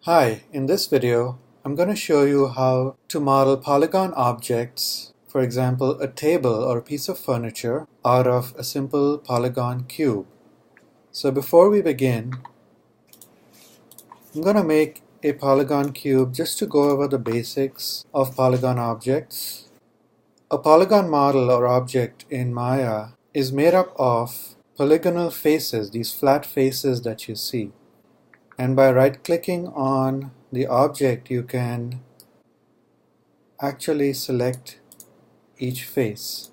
Hi, in this video, I'm going to show you how to model polygon objects, for example, a table or a piece of furniture, out of a simple polygon cube. So before we begin, I'm going to make a polygon cube just to go over the basics of polygon objects. A polygon model or object in Maya is made up of polygonal faces, these flat faces that you see. And by right-clicking on the object, you can actually select each face.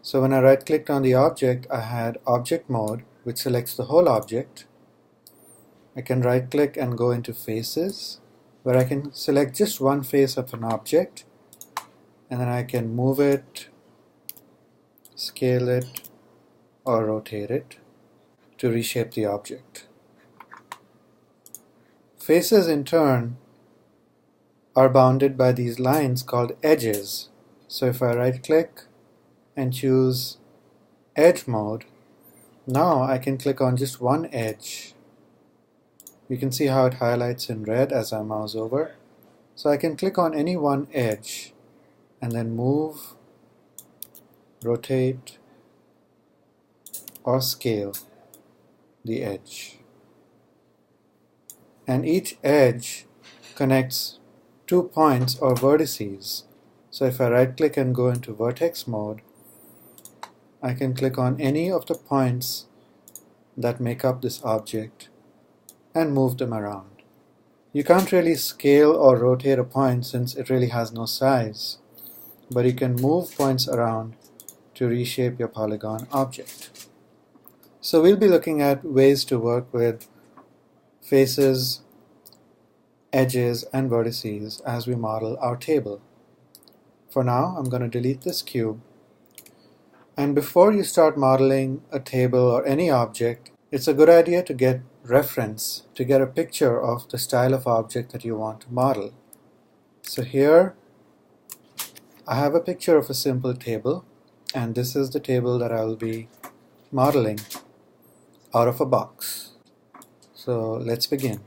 So when I right-clicked on the object, I had object mode, which selects the whole object. I can right-click and go into faces, where I can select just one face of an object, and then I can move it, scale it, or rotate it to reshape the object. Faces, in turn, are bounded by these lines called edges. So if I right-click and choose edge mode, now I can click on just one edge. You can see how it highlights in red as I mouse over. So I can click on any one edge and then move, rotate, or scale the edge. And each edge connects two points or vertices. So if I right-click and go into vertex mode, I can click on any of the points that make up this object and move them around. You can't really scale or rotate a point since it really has no size, but you can move points around to reshape your polygon object. So we'll be looking at ways to work with faces, edges, and vertices as we model our table. For now, I'm going to delete this cube. And before you start modeling a table or any object, it's a good idea to get reference, to get a picture of the style of object that you want to model. So here I have a picture of a simple table, and this is the table that I will be modeling out of a box. So let's begin.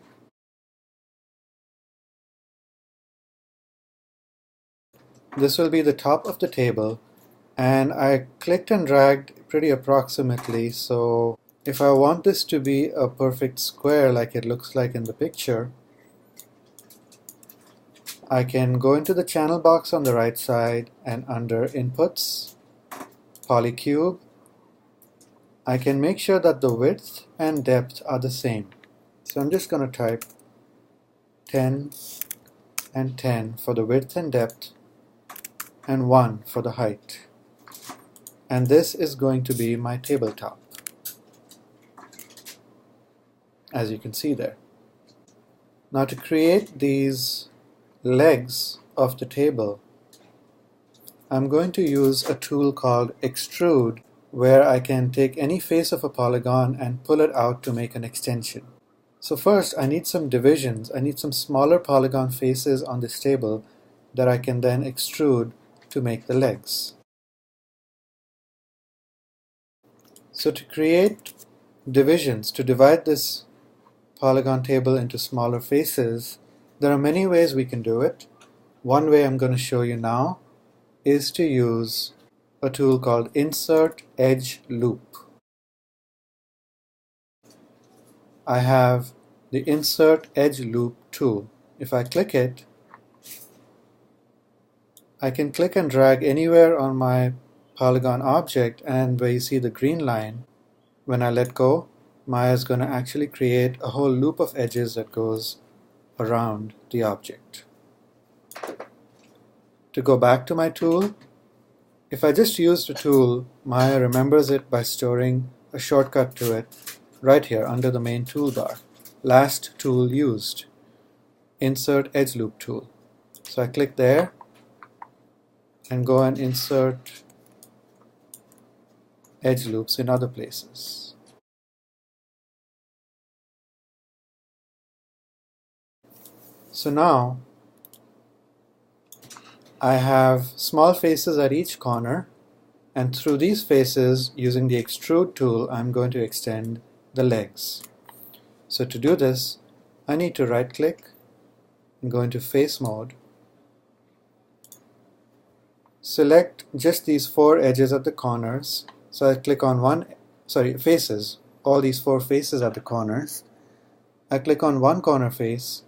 This will be the top of the table, and I clicked and dragged pretty approximately, so if I want this to be a perfect square like it looks like in the picture, I can go into the channel box on the right side, and under Inputs, Polycube, I can make sure that the width and depth are the same. So I'm just going to type 10 and 10 for the width and depth, and 1 for the height. And this is going to be my tabletop, as you can see there. Now to create these legs of the table, I'm going to use a tool called Extrude, where I can take any face of a polygon and pull it out to make an extension. So first I need some divisions. I need some smaller polygon faces on this table that I can then extrude to make the legs. So to create divisions, to divide this polygon table into smaller faces, there are many ways we can do it. One way I'm going to show you now is to use a tool called Insert Edge Loop. I have the Insert Edge Loop tool. If I click it, I can click and drag anywhere on my polygon object, and where you see the green line, when I let go, Maya is going to actually create a whole loop of edges that goes around the object. To go back to my tool, if I just use the tool, Maya remembers it by storing a shortcut to it right here under the main toolbar. Last tool used, Insert Edge Loop tool. So I click there and go and insert edge loops in other places. So now I have small faces at each corner, and through these faces, using the Extrude tool, I'm going to extend the legs. So to do this, I need to right-click and go into face mode. Select just these 4 edges at the corners. So I click on faces, all these 4 faces at the corners. I click on one corner face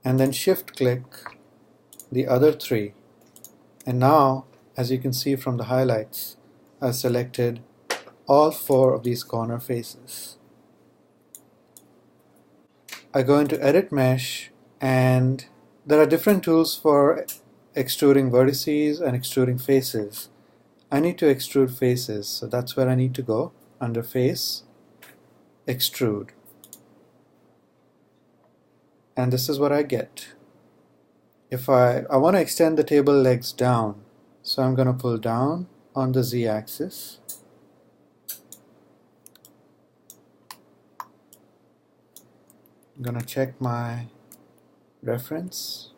and then shift click the other 3. And now, as you can see from the highlights, I've selected all 4 of these corner faces. I go into Edit Mesh, and there are different tools for extruding vertices and extruding faces. I need to extrude faces, so that's where I need to go, under Face, Extrude. And this is what I get. If I want to extend the table legs down, so I'm going to pull down on the Z-axis. I'm going to check my reference.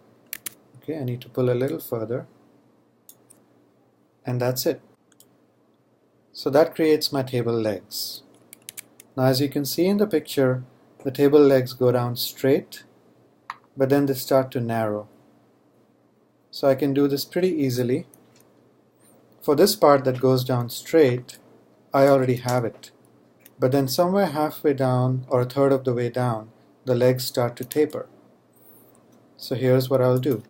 Okay, I need to pull a little further. And that's it. So that creates my table legs. Now as you can see in the picture, the table legs go down straight, but then they start to narrow. So I can do this pretty easily. For this part that goes down straight, I already have it. But then somewhere halfway down, or a third of the way down, the legs start to taper. So here's what I'll do.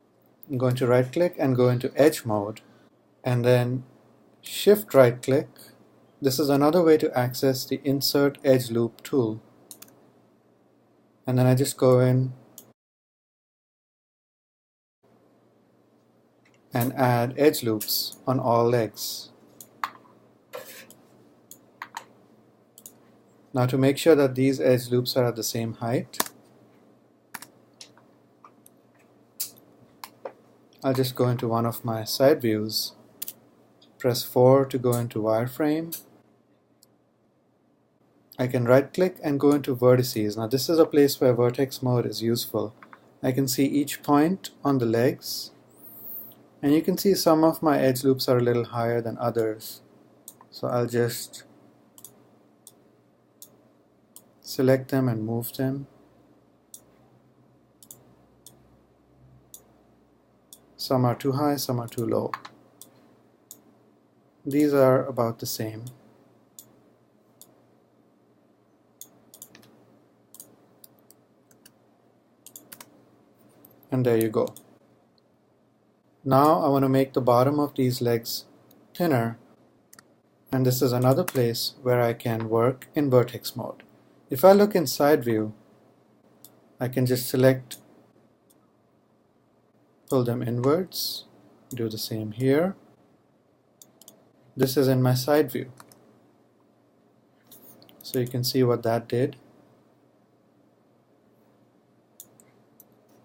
I'm going to right click and go into edge mode, and then shift right click. This is another way to access the insert edge loop tool. And then I just go in and add edge loops on all legs. Now to make sure that these edge loops are at the same height, I'll just go into one of my side views, press 4 to go into wireframe. I can right click and go into vertices. Now this is a place where vertex mode is useful. I can see each point on the legs, and you can see some of my edge loops are a little higher than others. So I'll just select them and move them. Some are too high, some are too low. These are about the same. And there you go. Now I want to make the bottom of these legs thinner, and this is another place where I can work in vertex mode. If I look in side view, I can just select, pull them inwards, do the same here. This is in my side view. So you can see what that did.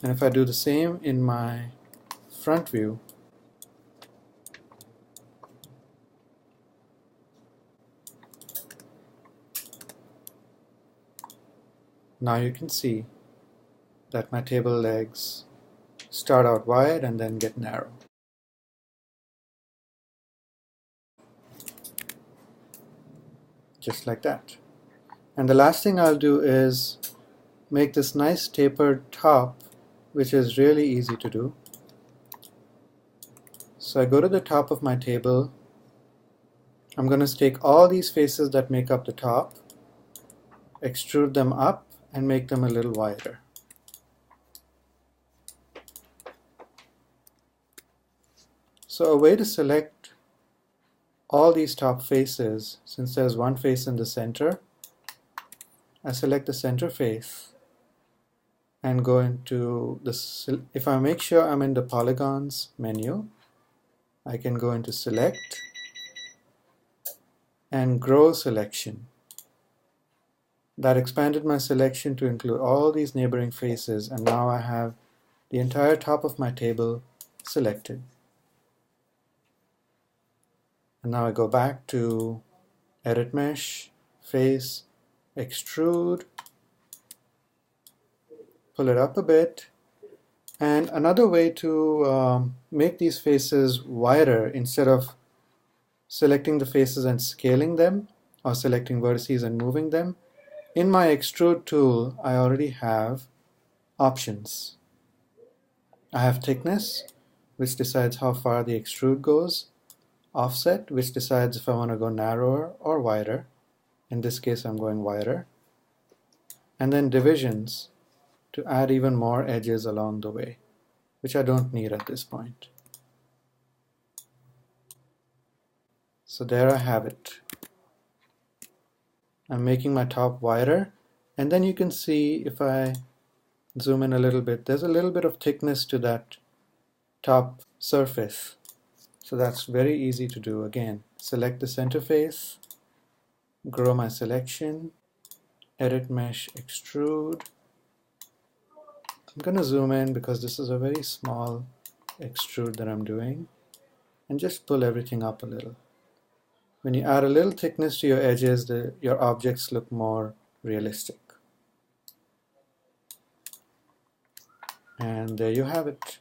And if I do the same in my front view, now you can see that my table legs start out wide and then get narrow. Just like that. And the last thing I'll do is make this nice tapered top, which is really easy to do. So I go to the top of my table. I'm going to take all these faces that make up the top, extrude them up, and make them a little wider. So a way to select all these top faces, since there's one face in the center, I select the center face and go into the, if I make sure I'm in the polygons menu, I can go into select and grow selection. That expanded my selection to include all these neighboring faces, and now I have the entire top of my table selected. And now I go back to Edit Mesh, Face, Extrude, pull it up a bit. And another way to make these faces wider, instead of selecting the faces and scaling them, or selecting vertices and moving them, in my extrude tool I already have options. I have thickness, which decides how far the extrude goes, offset, which decides if I want to go narrower or wider. In this case, I'm going wider. And then divisions to add even more edges along the way, which I don't need at this point. So there I have it. I'm making my top wider, and then you can see if I zoom in a little bit, there's a little bit of thickness to that top surface. So that's very easy to do. Again, select the center face, grow my selection, edit mesh, extrude. I'm going to zoom in because this is a very small extrude that I'm doing, and just pull everything up a little. When you add a little thickness to your edges, your objects look more realistic. And there you have it.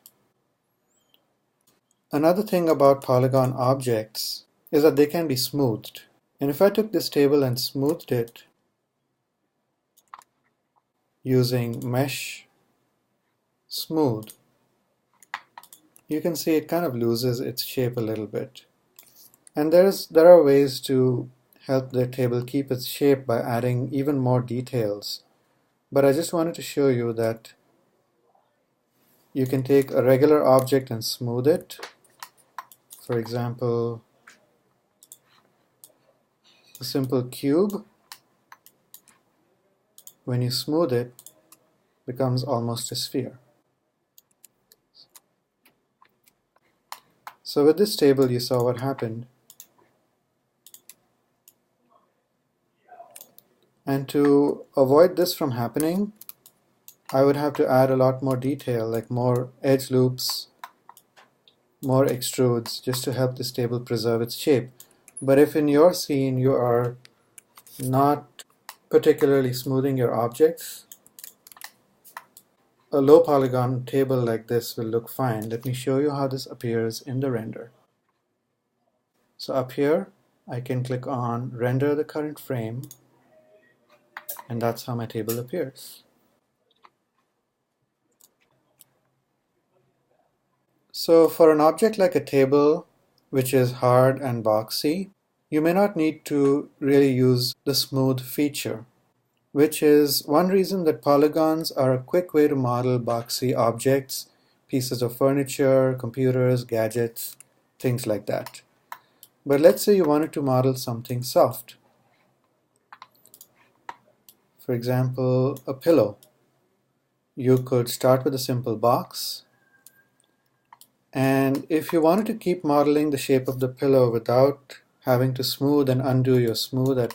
Another thing about polygon objects is that they can be smoothed. And if I took this table and smoothed it using mesh smooth, you can see it kind of loses its shape a little bit. And there are ways to help the table keep its shape by adding even more details. But I just wanted to show you that you can take a regular object and smooth it. For example, a simple cube, when you smooth it, becomes almost a sphere. So with this table, you saw what happened. And to avoid this from happening, I would have to add a lot more detail, like more edge loops, more extrudes, just to help this table preserve its shape. But if in your scene you are not particularly smoothing your objects, a low polygon table like this will look fine. Let me show you how this appears in the render. So up here, I can click on Render the current frame, and that's how my table appears. So for an object like a table, which is hard and boxy, you may not need to really use the smooth feature, which is one reason that polygons are a quick way to model boxy objects, pieces of furniture, computers, gadgets, things like that. But let's say you wanted to model something soft. For example, a pillow. You could start with a simple box, and if you wanted to keep modeling the shape of the pillow without having to smooth and undo your smooth at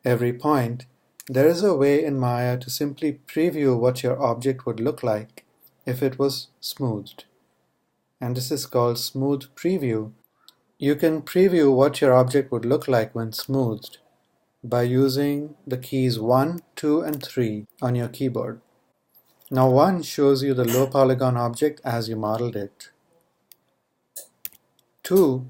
every point, there is a way in Maya to simply preview what your object would look like if it was smoothed. And this is called Smooth Preview. You can preview what your object would look like when smoothed by using the keys 1, 2, and 3 on your keyboard. Now 1 shows you the low polygon object as you modeled it. 2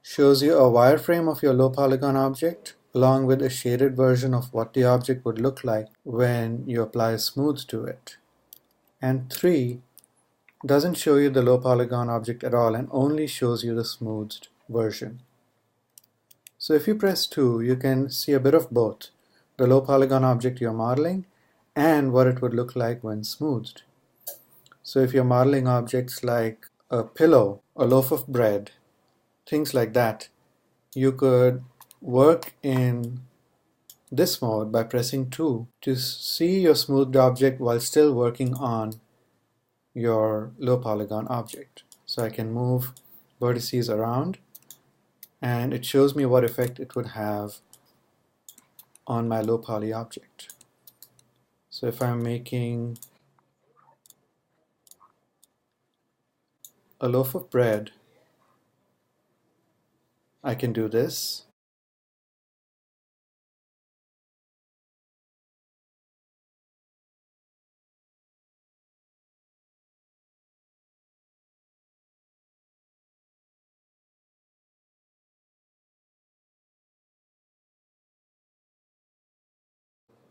shows you a wireframe of your low polygon object along with a shaded version of what the object would look like when you apply smooth to it. And 3 doesn't show you the low polygon object at all and only shows you the smoothed version. So if you press 2, you can see a bit of both, the low polygon object you're modeling and what it would look like when smoothed. So if you're modeling objects like a pillow, a loaf of bread, things like that, you could work in this mode by pressing 2 to see your smoothed object while still working on your low polygon object. So I can move vertices around and it shows me what effect it would have on my low poly object. So if I'm making a loaf of bread, I can do this.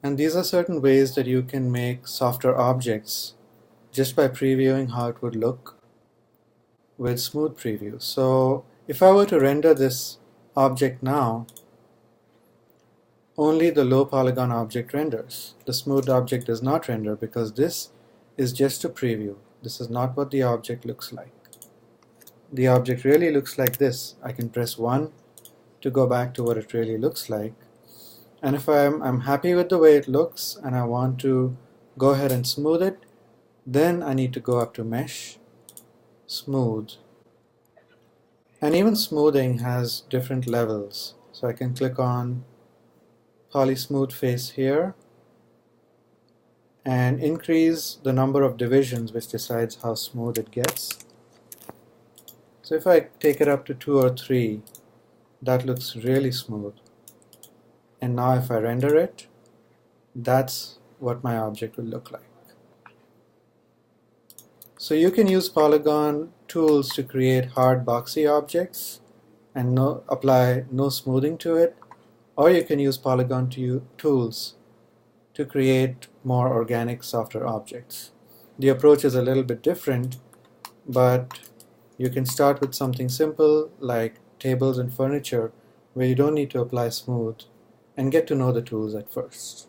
And these are certain ways that you can make softer objects just by previewing how it would look with smooth preview. So if I were to render this object now, only the low polygon object renders. The smooth object does not render because this is just a preview. This is not what the object looks like. The object really looks like this. I can press 1 to go back to what it really looks like. And if I'm happy with the way it looks and I want to go ahead and smooth it, then I need to go up to Mesh, Smooth. And even smoothing has different levels. So I can click on Poly Smooth Face here and increase the number of divisions, which decides how smooth it gets. So if I take it up to 2 or 3, that looks really smooth. And now if I render it, that's what my object will look like. So you can use Polygon tools to create hard boxy objects and apply no smoothing to it, or you can use Polygon tools to create more organic, softer objects. The approach is a little bit different, but you can start with something simple like tables and furniture where you don't need to apply smooth and get to know the tools at first.